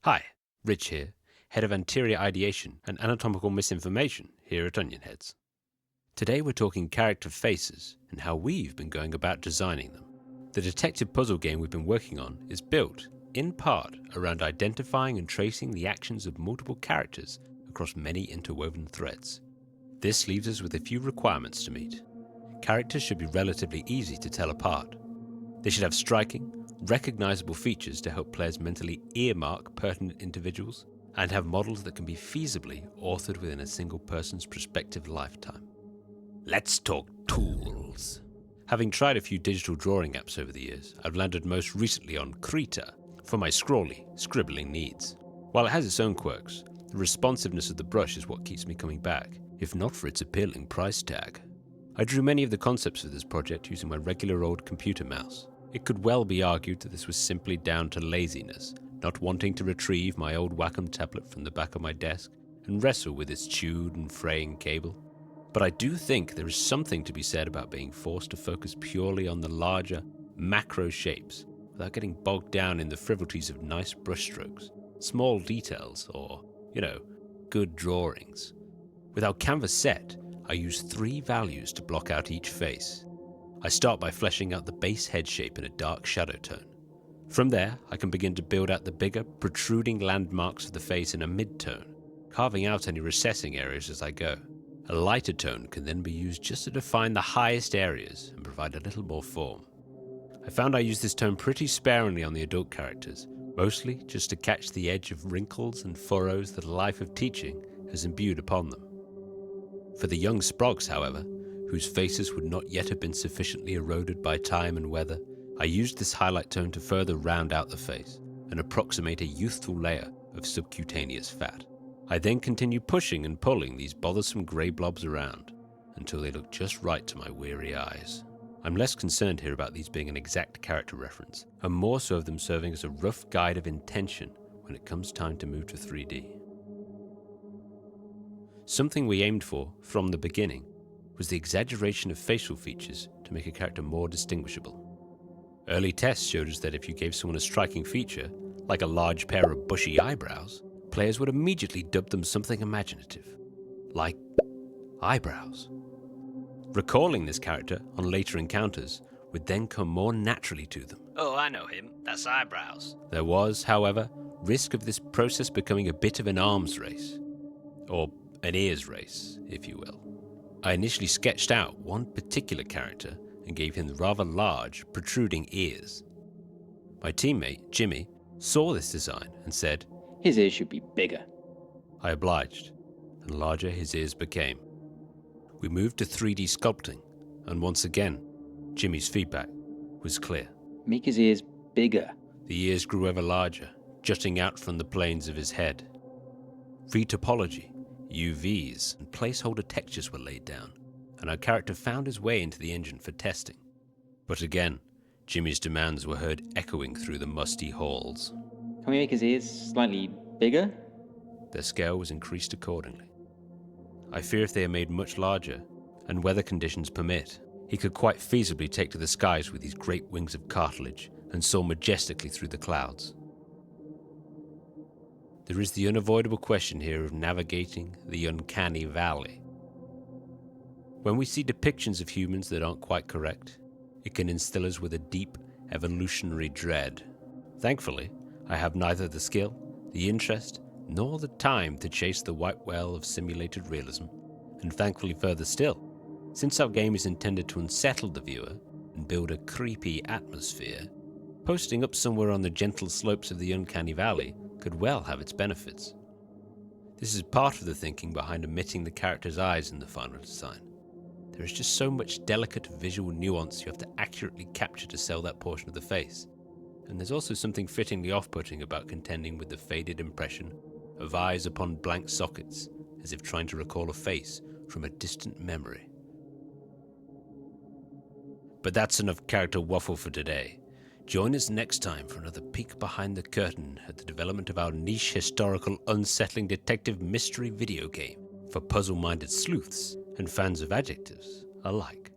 Hi, Rich here, Head of Anterior Ideation and Anatomical Misinformation here at Onionheads. Today we're talking character faces and how we've been going about designing them. The detective puzzle game we've been working on is built, in part, around identifying and tracing the actions of multiple characters across many interwoven threads. This leaves us with a few requirements to meet. Characters should be relatively easy to tell apart. They should have striking, recognizable features to help players mentally earmark pertinent individuals, and have models that can be feasibly authored within a single person's prospective lifetime. Let's talk tools. Having tried a few digital drawing apps over the years, I've landed most recently on Krita for my scrawly, scribbling needs. While it has its own quirks, the responsiveness of the brush is what keeps me coming back, if not for its appealing price tag. I drew many of the concepts for this project using my regular old computer mouse. It could well be argued that this was simply down to laziness, not wanting to retrieve my old Wacom tablet from the back of my desk and wrestle with its chewed and fraying cable. But I do think there is something to be said about being forced to focus purely on the larger, macro shapes without getting bogged down in the frivolities of nice brushstrokes, small details, or, good drawings. With our canvas set, I use 3 values to block out each face. I start by fleshing out the base head shape in a dark shadow tone. From there, I can begin to build out the bigger, protruding landmarks of the face in a mid-tone, carving out any recessing areas as I go. A lighter tone can then be used just to define the highest areas and provide a little more form. I found I use this tone pretty sparingly on the adult characters, mostly just to catch the edge of wrinkles and furrows that a life of teaching has imbued upon them. For the young sprogs, however, whose faces would not yet have been sufficiently eroded by time and weather, I used this highlight tone to further round out the face and approximate a youthful layer of subcutaneous fat. I then continue pushing and pulling these bothersome grey blobs around until they look just right to my weary eyes. I'm less concerned here about these being an exact character reference, and more so of them serving as a rough guide of intention when it comes time to move to 3D. Something we aimed for from the beginning was the exaggeration of facial features to make a character more distinguishable. Early tests showed us that if you gave someone a striking feature, like a large pair of bushy eyebrows, players would immediately dub them something imaginative, like eyebrows. Recalling this character on later encounters would then come more naturally to them. Oh, I know him. That's eyebrows. There was, however, risk of this process becoming a bit of an arms race, or an ears race, if you will. I initially sketched out one particular character and gave him rather large, protruding ears. My teammate, Jimmy, saw this design and said, "His ears should be bigger." I obliged, and larger his ears became. We moved to 3D sculpting, and once again, Jimmy's feedback was clear. "Make his ears bigger." The ears grew ever larger, jutting out from the planes of his head. V-topology, UVs, and placeholder textures were laid down, and our character found his way into the engine for testing. But again, Jimmy's demands were heard echoing through the musty halls. "Can we make his ears slightly bigger?" Their scale was increased accordingly. I fear if they are made much larger, and weather conditions permit, he could quite feasibly take to the skies with these great wings of cartilage and soar majestically through the clouds. There is the unavoidable question here of navigating the uncanny valley. When we see depictions of humans that aren't quite correct, it can instill us with a deep evolutionary dread. Thankfully, I have neither the skill, the interest, nor the time to chase the white whale of simulated realism, and thankfully further still, since our game is intended to unsettle the viewer and build a creepy atmosphere, posting up somewhere on the gentle slopes of the uncanny valley could well have its benefits. This is part of the thinking behind omitting the character's eyes in the final design. There is just so much delicate visual nuance you have to accurately capture to sell that portion of the face, and there's also something fittingly off-putting about contending with the faded impression of eyes upon blank sockets, as if trying to recall a face from a distant memory. But that's enough character waffle for today. Join us next time for another peek behind the curtain at the development of our niche historical unsettling detective mystery video game for puzzle-minded sleuths and fans of adjectives alike.